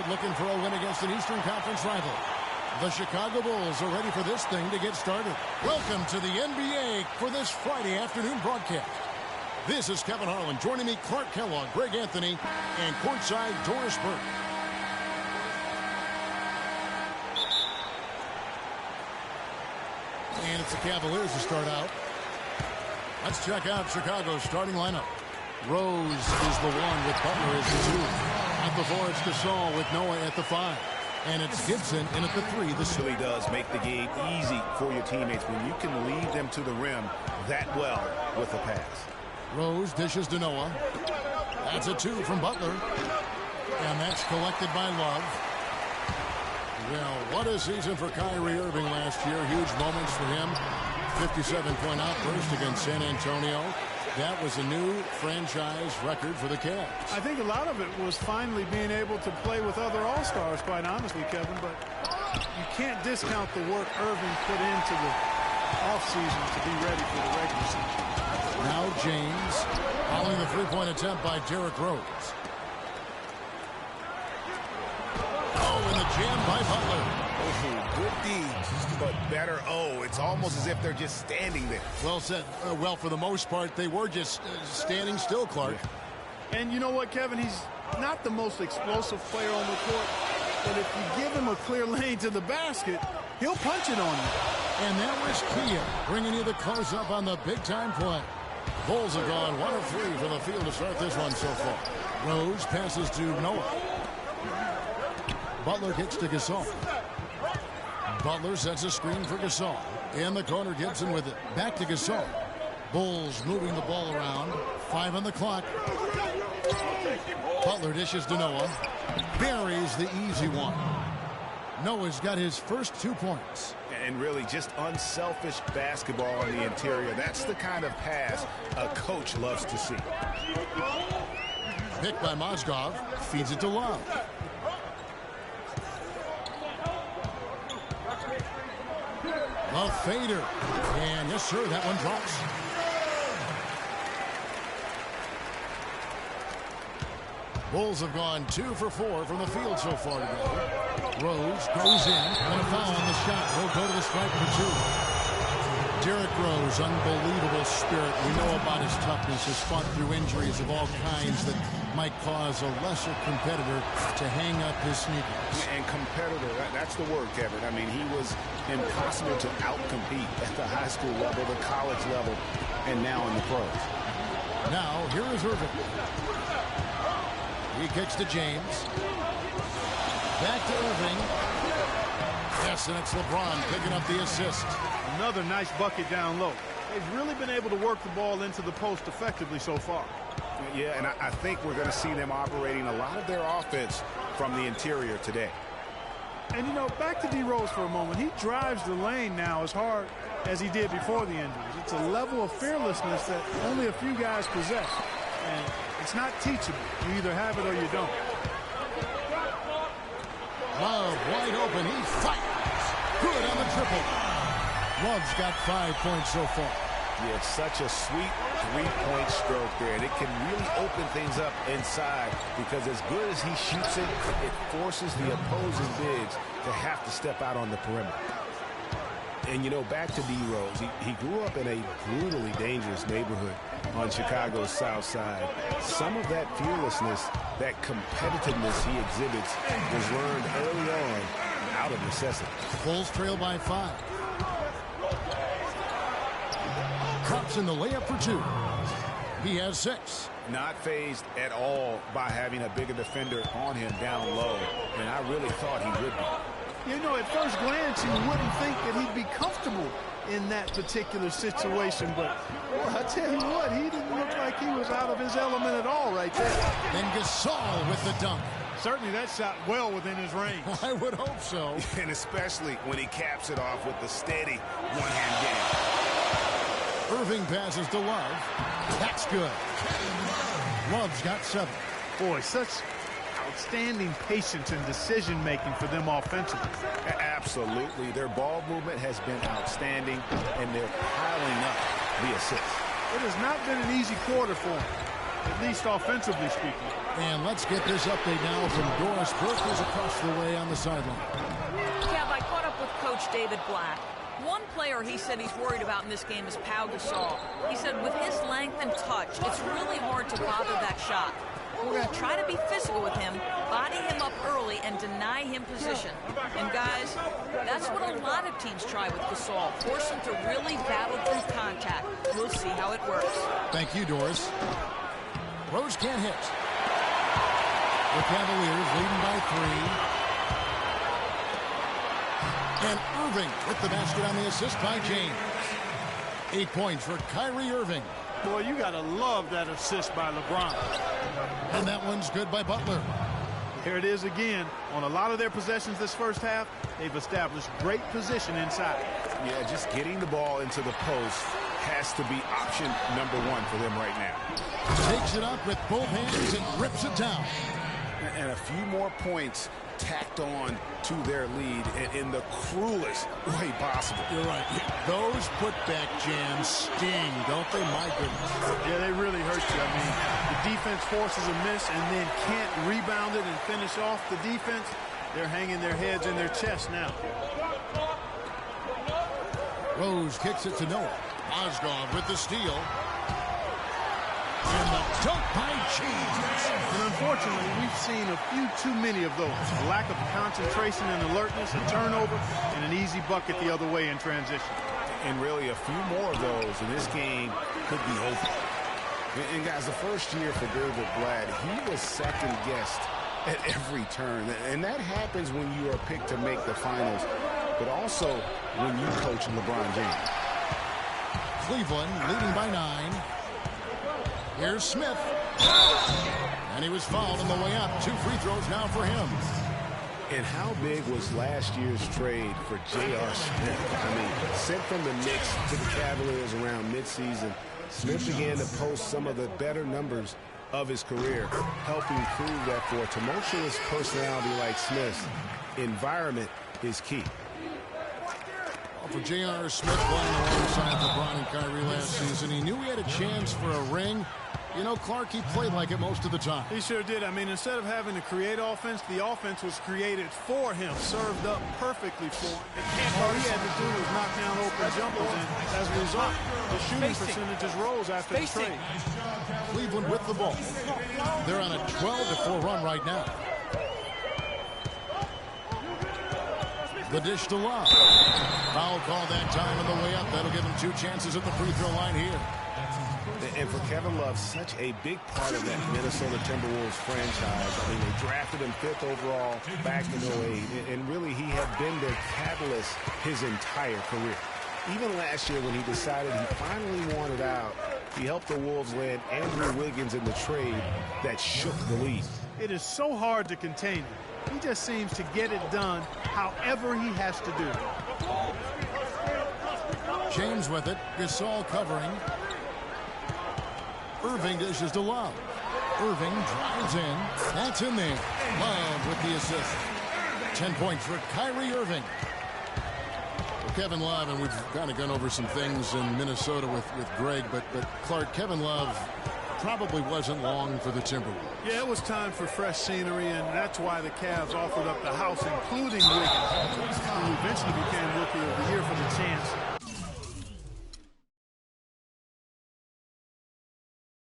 road looking for a win against an Eastern Conference rival. The Chicago Bulls are ready for this thing to get started. Welcome to the NBA for this Friday afternoon broadcast. This is Kevin Harlan. Joining me, Clark Kellogg, Greg Anthony, and courtside Doris Burke. And it's the Cavaliers to start out. Let's check out Chicago's starting lineup. Rose is the 1 with Butler as the 2. At the 4, it's Gasol with Noah at the 5. And it's Gibson in at the 3. This really does make the game easy for your teammates when you can lead them to the rim that well with a pass. Rose dishes to Noah. That's a 2 from Butler. And that's collected by Love. Well, what a season for Kyrie Irving last year. Huge moments for him. 57-point outburst against San Antonio. That was a new franchise record for the Cavs. I think a lot of it was finally being able to play with other All-Stars, quite honestly, Kevin. But you can't discount the work Irving put into the offseason to be ready for the regular season. Now James following the three-point attempt by Derrick Rose. Oh, and the jam by Butler. Oh, good deeds, but better. Oh, it's almost as if they're just standing there. Well said. Well, for the most part, they were just standing still, Clark. Yeah. And you know what, Kevin? He's not the most explosive player on the court, but if you give him a clear lane to the basket, he'll punch it on you. And that was Kia bringing you the close-up on the big-time play. Bulls have gone 1 of 3 from the field to start this one so far. Rose passes to Noah. Butler kicks to Gasol. Butler sets a screen for Gasol. In the corner, Gibson with it. Back to Gasol. Bulls moving the ball around. 5 on the clock. Butler dishes to Noah. Buries the easy one. Noah's got his first 2 points. And really just unselfish basketball on the interior. That's the kind of pass a coach loves to see. Picked by Mozgov. Feeds it to Love. The fader. And yes, sir, that one drops. Bulls have gone 2 for 4 from the field so far today. Rose goes in, and a foul on the shot. He'll go to the stripe for 2. Derrick Rose, unbelievable spirit. We know about his toughness, has fought through injuries of all kinds that might cause a lesser competitor to hang up his sneakers. And competitor, that's the word, Kevin. I mean, he was impossible to outcompete at the high school level, the college level, and now in the pros. Now, here is Irving. He kicks to James. Back to Irving. Yes, and it's LeBron picking up the assist. Another nice bucket down low. They've really been able to work the ball into the post effectively so far. Yeah, and I think we're going to see them operating a lot of their offense from the interior today. And, you know, back to D. Rose for a moment. He drives the lane now as hard as he did before the injuries. It's a level of fearlessness that only a few guys possess. And it's not teachable. You either have it or you don't. Love wide open. He fires. Good on the triple. Love's got 5 points so far. Yeah, it's such a sweet three-point stroke there, and it can really open things up inside because as good as he shoots it, it forces the opposing bigs to have to step out on the perimeter. And, you know, back to D. Rose, he grew up in a brutally dangerous neighborhood on Chicago's south side. Some of that fearlessness, that competitiveness he exhibits was learned early on out of necessity. Bulls trail by 5. Drops in the layup for 2. He has 6. Not fazed at all by having a bigger defender on him down low, and I really thought he would be. You know, at first glance, you wouldn't think that he'd be comfortable in that particular situation, but well, I tell you what, he didn't look like he was out of his element at all right there. Then Gasol with the dunk. Certainly that shot well within his range. I would hope so. And especially when he caps it off with the steady one-hand game. Irving passes to Love. That's good. Love's got 7. Boy, such outstanding patience and decision-making for them offensively. Absolutely. Their ball movement has been outstanding, and they're piling up the assists. It has not been an easy quarter for them. at least offensively speaking. And let's get this update now from Doris Burke, who's across the way on the sideline. Kev, I caught up with Coach David Black. One player he said he's worried about in this game is Pau Gasol. He said with his length and touch, it's really hard to bother that shot. We're going to try to be physical with him, body him up early, and deny him position. And guys, that's what a lot of teams try with Gasol. Force him to really battle through contact. We'll see how it works. Thank you, Doris. Rose can't hit. The Cavaliers leading by 3. And Irving with the basket on the assist by James. 8 points for Kyrie Irving. Boy, you got to love that assist by LeBron. And that one's good by Butler. Here it is again. On a lot of their possessions this first half, they've established great position inside. Yeah, just getting the ball into the post has to be option number 1 for them right now. Takes it up with both hands and rips it down. And a few more points tacked on to their lead in the cruelest way possible. You're right. Those putback jams sting, don't they? My goodness. Yeah, they really hurt you. I mean, the defense forces a miss and then can't rebound it and finish off the defense. They're hanging their heads in their chest now. Rose kicks it to Noah. Mozgov with the steal. And the dunk by James. And unfortunately, we've seen a few too many of those. A lack of concentration and alertness, a turnover, and an easy bucket the other way in transition. And really, a few more of those, and this game could be over. And guys, the first year for David Blatt, he was second-guessed at every turn. And that happens when you are picked to make the finals, but also when you coach LeBron James. Cleveland leading by 9. Here's Smith. And he was fouled on the way up. 2 free throws now for him. And how big was last year's trade for J.R. Smith? I mean, sent from the Knicks to the Cavaliers around midseason, Smith began to post some of the better numbers of his career, helping prove that for a tumultuous personality like Smith's, environment is key. For J.R. Smith playing alongside LeBron and Kyrie last season, he knew he had a chance for a ring. You know, Clark, he played like it most of the time. He sure did. I mean, instead of having to create offense, the offense was created for him, served up perfectly for him. All he had to do was knock down open jumpers, and as a result, the shooting percentages rose after the trade. Cleveland with the ball. They're on a 12-4 run right now. The dish to Love. Foul call that time on the way up. That'll give him 2 chances at the free throw line here. And for Kevin Love, such a big part of that Minnesota Timberwolves franchise. I mean, they drafted him 5th overall back in 08, and really he had been their catalyst his entire career. Even last year when he decided he finally wanted out, he helped the Wolves land Andrew Wiggins in the trade that shook the league. It is so hard to contain him. He just seems to get it done however he has to do it. James with it. Gasol covering. Irving dishes to Love. Irving drives in. That's in there. Love with the assist. 10 points for Kyrie Irving. Well, Kevin Love, and we've kind of gone over some things in Minnesota with Greg, but Clark, Kevin Love probably wasn't long for the Timberwolves. Yeah, it was time for fresh scenery, and that's why the Cavs offered up the house, including Wiggins, who eventually became Rookie of the Year for the chance